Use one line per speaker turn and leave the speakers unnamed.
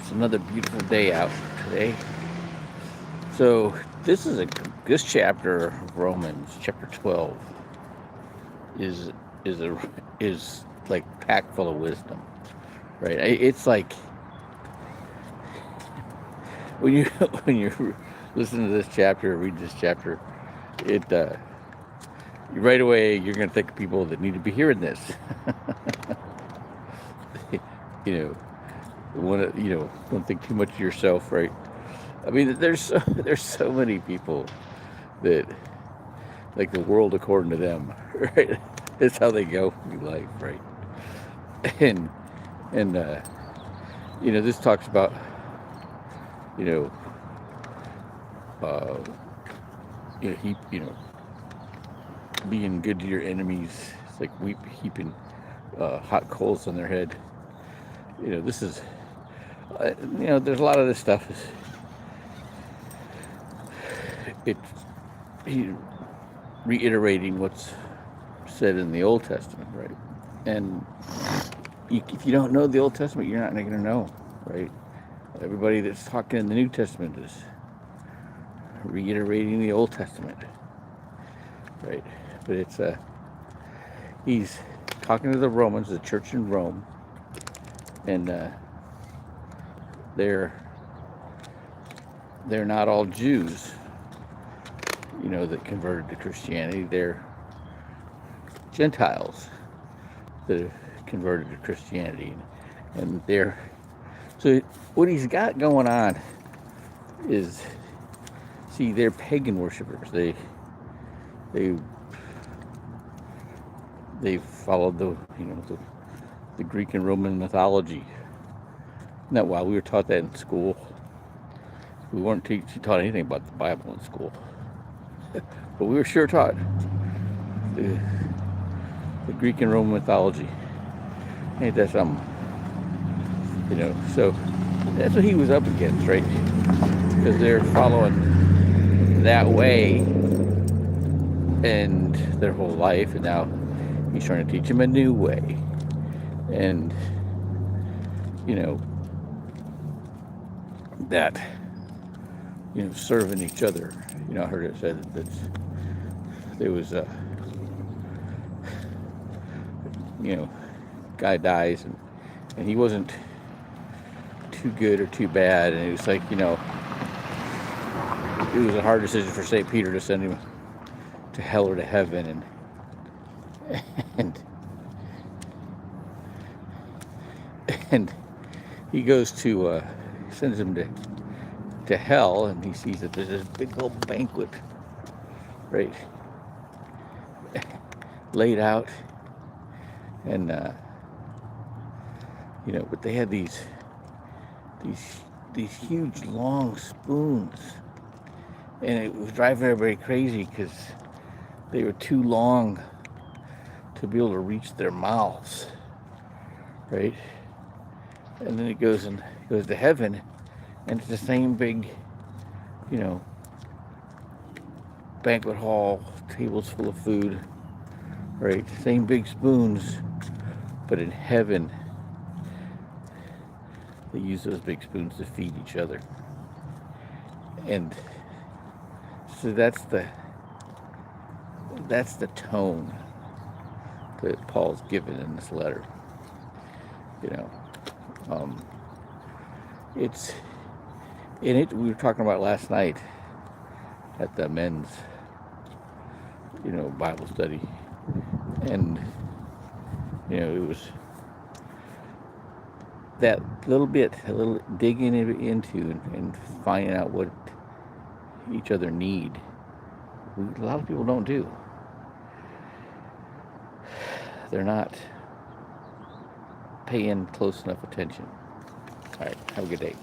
It's another beautiful day out today. So this chapter of Romans, chapter 12, is is a is like packed full of wisdom, right? It's like when you when you listen to this chapter, read this chapter, it right away you're going to think of people that need to be hearing this. you know, don't think too much of yourself, right? I mean, there's so many people that like the world according to them, right? That's how they go through life, right? And and this talks about you know uh, being good to your enemies. It's like heaping hot coals on their head. This is there's a lot of this stuff. It's he reiterating what's said in the Old Testament, right? And if you don't know the Old Testament, you're not going to know, right? Everybody that's talking in the New Testament is reiterating the Old Testament, right? But he's talking to the Romans, the church in Rome, and they're not all Jews, that converted to Christianity. They're Gentiles that have converted to Christianity, and so what he's got going on is, see, they're pagan worshipers. They followed the Greek and Roman mythology. Now, while we were taught that in school, we weren't taught anything about the Bible in school, but we were sure taught the Greek and Roman mythology. Ain't that something? So that's what he was up against, right? Because they're following that way and their whole life, and now he's trying to teach them a new way. And that serving each other. I heard it said that there was a guy dies, and he wasn't too good or too bad, and it was like it was a hard decision for St. Peter to send him to hell or to heaven, and he goes to sends him to hell, and he sees that there's this big old banquet, right, laid out, and but they had these huge long spoons, and it was driving everybody crazy because they were too long to be able to reach their mouths, right? And then it goes to heaven, and it's the same big, banquet hall, tables full of food, right? Same big spoons, but in heaven, they use those big spoons to feed each other. And so that's the tone that Paul's given in this letter. It's in it. We were talking about last night at the men's, Bible study, and it was that a little digging into and finding out what each other need. A lot of people don't do. They're not paying close enough attention. All right, have a good day.